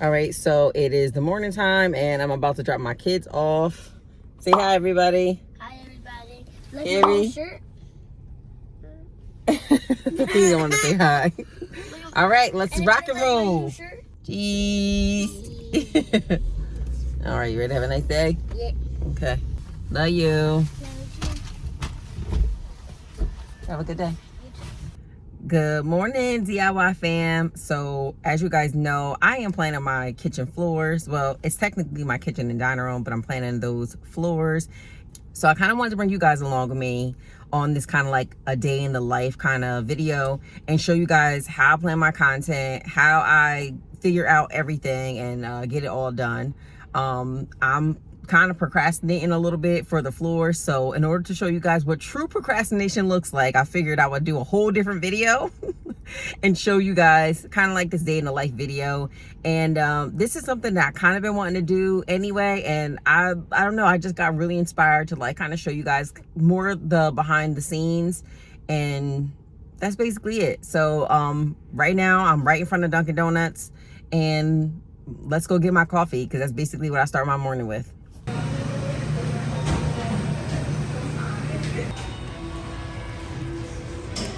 All right, so it is the morning time and I'm about to drop my kids off. Say hi, everybody. Hi, everybody. Like Harry. my shirt. He don't want to say hi. All right, let's rock and roll. Jeez. All right, you ready to have a nice day? Yeah. Okay. Love you. Have a good day. Good morning, DIY fam. So as you guys know, I am planning my kitchen floors. Well, it's technically my kitchen and dining room, but I'm planning those floors. So I kind of wanted to bring you guys along with me on this kind of like a day in the life kind of video and show you guys how I plan my content, how I figure out everything and get it all done. I'm kind of procrastinating a little bit for the floor, so in order to show you guys what true procrastination looks like, I figured I would do a whole different video and show you guys kind of like this day in the life video. And this is something that I kind of been wanting to do anyway, and I don't know, I just got really inspired to like kind of show you guys more the behind the scenes, and that's basically it. So right now I'm right in front of Dunkin' Donuts, and let's go get my coffee because that's basically what I start my morning with.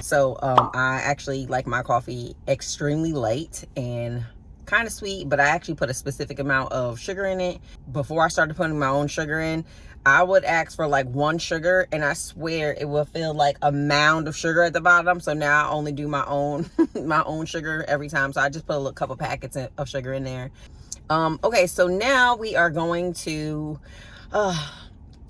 So I actually like my coffee extremely light and kind of sweet, but I actually put a specific amount of sugar in it. Before I started putting my own sugar in, I would ask for like 1 sugar, and I swear it will feel like a mound of sugar at the bottom. So now I only do my own my own sugar every time. So I just put a little couple packets of sugar in there. Okay, so now we are going to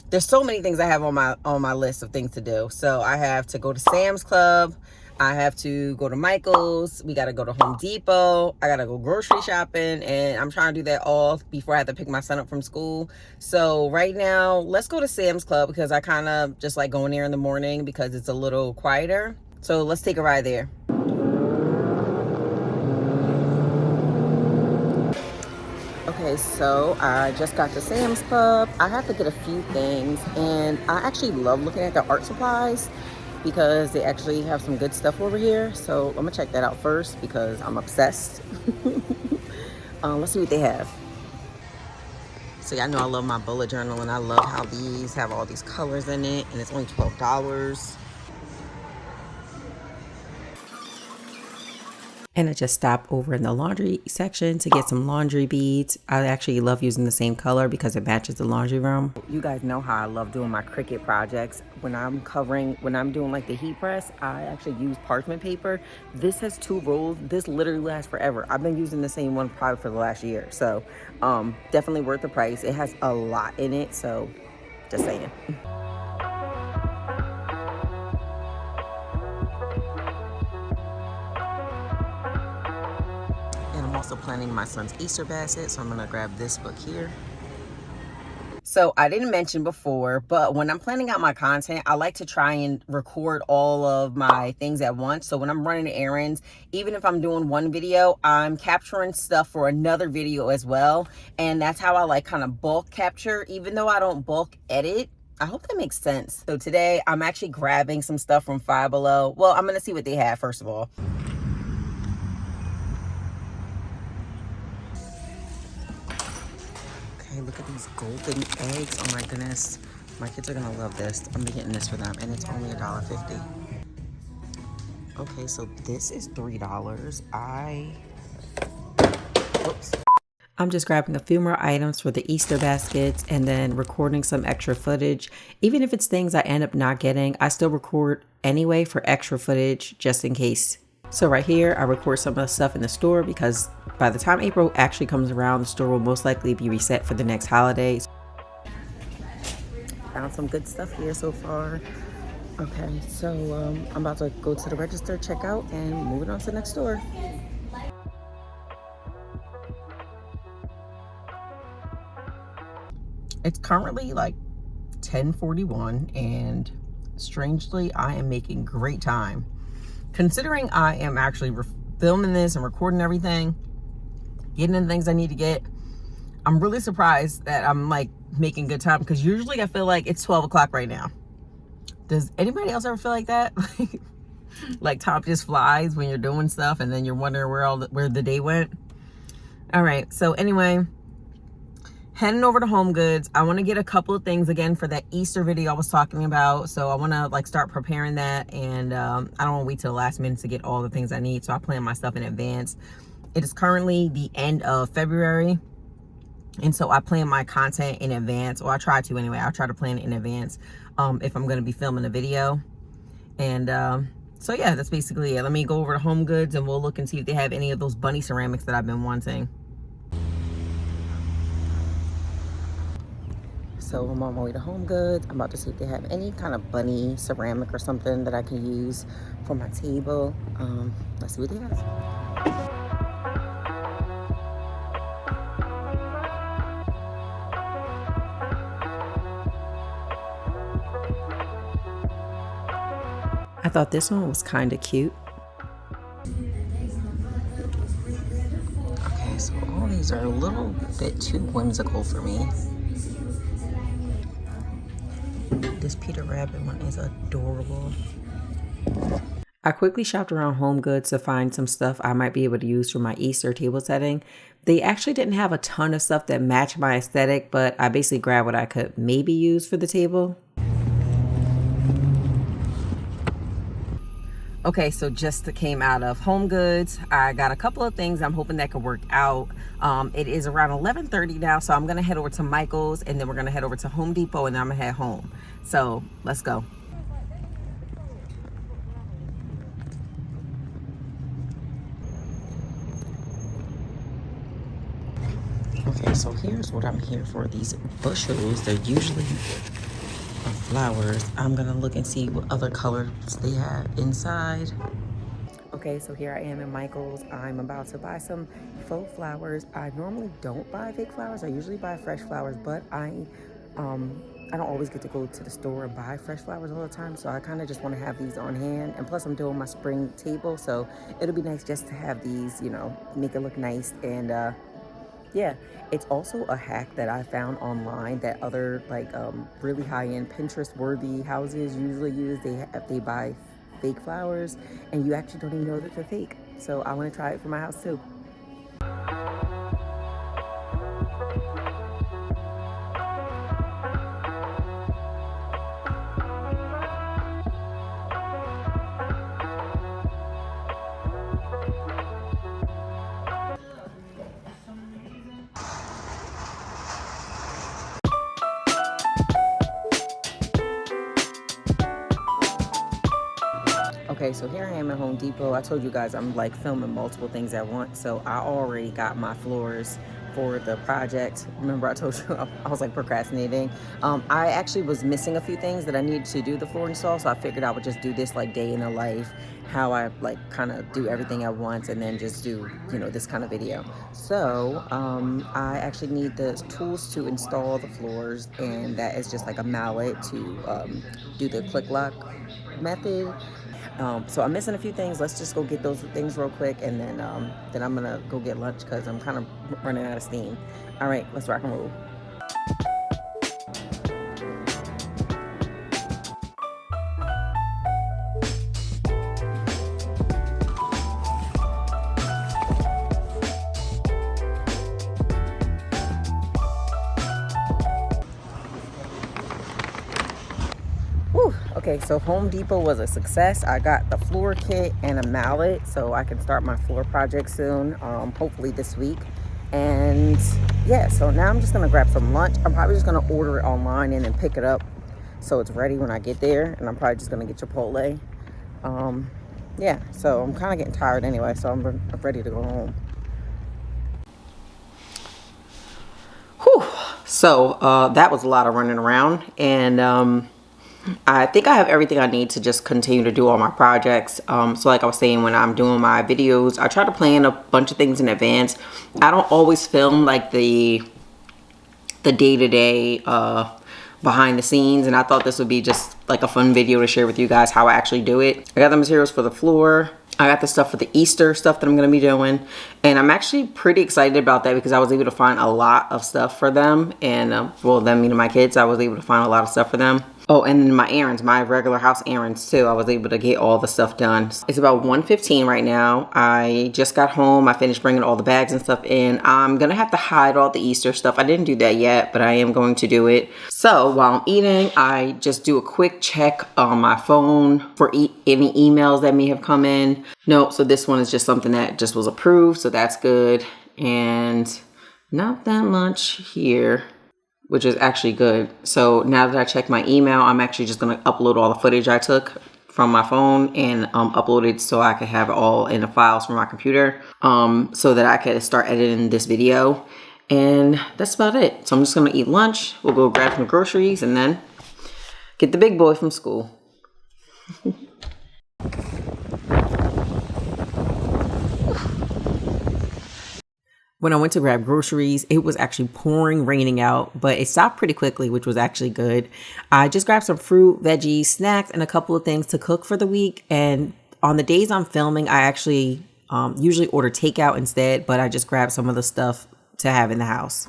there's so many things I have on my list of things to do. So I have to go to Sam's Club. I have to go to Michael's. We got to go to Home Depot. I got to go grocery shopping. And I'm trying to do that all before I have to pick my son up from school. So right now, let's go to Sam's Club because I kind of just like going there in the morning because it's a little quieter. So let's take a ride there. Okay, so I just got to Sam's Club. I have to get a few things, and I actually love looking at the art supplies because they actually have some good stuff over here. So I'm gonna check that out first because I'm obsessed. Let's see what they have. So y'all know I love my bullet journal, and I love how these have all these colors in it, and it's only $12. And I just stopped over in the laundry section to get some laundry beads. I actually love using the same color because it matches the laundry room. You guys know how I love doing my Cricut projects. When I'm doing like the heat press, I actually use parchment paper. This has 2 rolls. This literally lasts forever. I've been using the same one probably for the last year. So definitely worth the price. It has a lot in it, so just saying. I'm also planning my son's Easter basket, so I'm gonna grab this book here. So I didn't mention before, but when I'm planning out my content, I like to try and record all of my things at once. So when I'm running errands, even if I'm doing one video, I'm capturing stuff for another video as well. And that's how I like kind of bulk capture, even though I don't bulk edit. I hope that makes sense. So today I'm actually grabbing some stuff from Five Below. Well, I'm gonna see what they have first of all. Hey, look at these golden eggs. Oh my goodness. My kids are gonna love this. I'm getting this for them, and it's only $1.50. Okay, so this is $3. Oops. I'm just grabbing a few more items for the Easter baskets and then recording some extra footage. Even if it's things I end up not getting, I still record anyway for extra footage just in case. So right here, I record some of the stuff in the store because by the time April actually comes around, the store will most likely be reset for the next holidays. Found some good stuff here so far. Okay, so I'm about to go to the register, check out, and move it on to the next store. It's currently like 10:41, and strangely, I am making great time. Considering I am actually filming this and recording everything, getting the things I need to get, I'm really surprised that I'm like making good time because usually I feel like it's 12 o'clock right now. Does anybody else ever feel like that? Like time just flies when you're doing stuff and then you're wondering where the day went? All right, so anyway, heading over to Home Goods. I want to get a couple of things again for that Easter video I was talking about. So I want to like start preparing that, and I don't want to wait till the last minute to get all the things I need. So I plan my stuff in advance. It is currently the end of February, and so I plan my content in advance, or I try to anyway. I try to plan it in advance if I'm going to be filming a video. And so yeah, that's basically it. Let me go over to Home Goods and we'll look and see if they have any of those bunny ceramics that I've been wanting. So I'm on my way to Home Goods. I'm about to see if they have any kind of bunny ceramic or something that I can use for my table. Let's see what they have. I thought this one was kind of cute. Okay, so all these are a little bit too whimsical for me. This Peter Rabbit one is adorable. I quickly shopped around Home Goods to find some stuff I might be able to use for my Easter table setting. They actually didn't have a ton of stuff that matched my aesthetic, but I basically grabbed what I could maybe use for the table. Okay, so just came out of Home Goods. I got a couple of things I'm hoping that could work out. It is around 11:30 now, so I'm gonna head over to Michael's, and then we're gonna head over to Home Depot, and then I'm gonna head home. So let's go. Okay, so here's what I'm here for. These bushels, they're usually of flowers. I'm gonna look and see what other colors they have inside. Okay, so here I am in Michael's. I'm about to buy some faux flowers. I normally don't buy fake flowers. I usually buy fresh flowers, but I don't always get to go to the store and buy fresh flowers all the time, so I kind of just want to have these on hand. And plus I'm doing my spring table, so it'll be nice just to have these, you know, make it look nice. And yeah, it's also a hack that I found online that other like really high-end Pinterest worthy houses usually use. They buy fake flowers and you actually don't even know that they're fake. So I want to try it for my house too. Okay, so here I am at Home Depot. I told you guys I'm like filming multiple things at once, so I already got my floors for the project. Remember I told you I was like procrastinating. I actually was missing a few things that I needed to do the floor install, so I figured I would just do this like day in the life, how I like kind of do everything at once, and then just do, you know, this kind of video. So I actually need the tools to install the floors, and that is just like a mallet to do the click lock method. So I'm missing a few things. Let's just go get those things real quick, and then I'm gonna go get lunch because I'm kind of running out of steam. All right, let's rock and roll. Okay, so Home Depot was a success. I got the floor kit and a mallet so I can start my floor project soon, hopefully this week. And yeah, so now I'm just gonna grab some lunch. I'm probably just gonna order it online and then pick it up so it's ready when I get there. And I'm probably just gonna get Chipotle. Yeah, so I'm kind of getting tired anyway, so I'm ready to go home. Whew. So that was a lot of running around, and I think I have everything I need to just continue to do all my projects. So like I was saying, when I'm doing my videos, I try to plan a bunch of things in advance. I don't always film like the day-to-day behind the scenes, and I thought this would be just like a fun video to share with you guys how I actually do it. I got the materials for the floor. I got the stuff for the Easter stuff that I'm going to be doing, and I'm actually pretty excited about that because I was able to find a lot of stuff for them, and well, them meaning my kids, I was able to find a lot of stuff for them. Oh, and then my errands, my regular house errands too. I was able to get all the stuff done. It's about 1:15 right now. I just got home. I finished bringing all the bags and stuff in. I'm gonna have to hide all the Easter stuff. I didn't do that yet, but I am going to do it. So while I'm eating, I just do a quick check on my phone for any emails that may have come in. No, so this one is just something that just was approved, so that's good. And not that much here, which is actually good. So now that I check my email, I'm actually just gonna upload all the footage I took from my phone and upload it so I can have it all in the files from my computer, so that I can start editing this video. And that's about it. So I'm just gonna eat lunch. We'll go grab some groceries and then get the big boy from school. When I went to grab groceries, it was actually pouring, raining out, but it stopped pretty quickly, which was actually good. I just grabbed some fruit, veggies, snacks, and a couple of things to cook for the week. And on the days I'm filming, I actually usually order takeout instead, but I just grabbed some of the stuff to have in the house.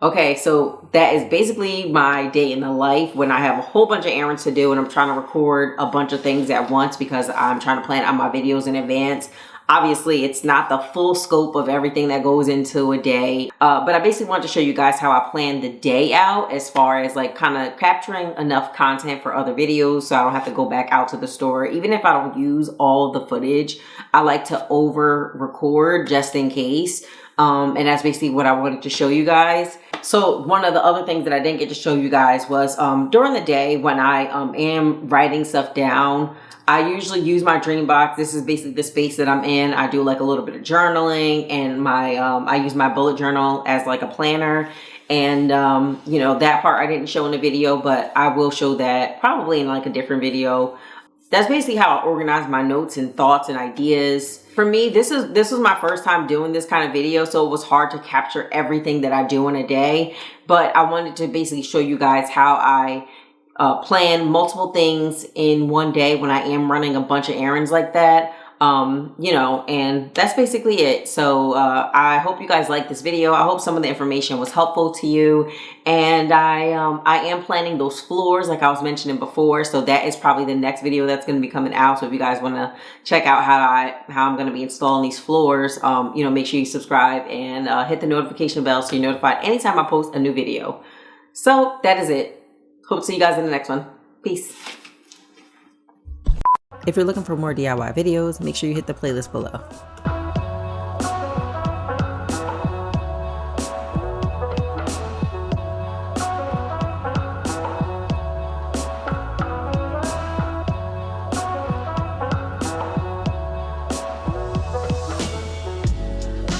Okay, so that is basically my day in the life when I have a whole bunch of errands to do and I'm trying to record a bunch of things at once because I'm trying to plan out my videos in advance. Obviously, it's not the full scope of everything that goes into a day, but I basically want to show you guys how I plan the day out as far as like kind of capturing enough content for other videos so I don't have to go back out to the store. Even if I don't use all the footage, I like to over record just in case. And that's basically what I wanted to show you guys. So one of the other things that I didn't get to show you guys was during the day when I am writing stuff down, I usually use my dream box. This is basically the space that I'm in. I do like a little bit of journaling and my I use my bullet journal as like a planner. And you know, that part I didn't show in the video, but I will show that probably in like a different video. That's basically how I organize my notes and thoughts and ideas. For me, this was my first time doing this kind of video, so it was hard to capture everything that I do in a day. But I wanted to basically show you guys how I plan multiple things in one day when I am running a bunch of errands like that. You know, and that's basically it. So I hope you guys like this video. I hope some of the information was helpful to you. And I am planning those floors like I was mentioning before. So that is probably the next video that's going to be coming out. So if you guys want to check out how I'm going to be installing these floors, you know, make sure you subscribe and hit the notification bell so you're notified anytime I post a new video. So that is it. Hope to see you guys in the next one. Peace. If you're looking for more DIY videos, make sure you hit the playlist below.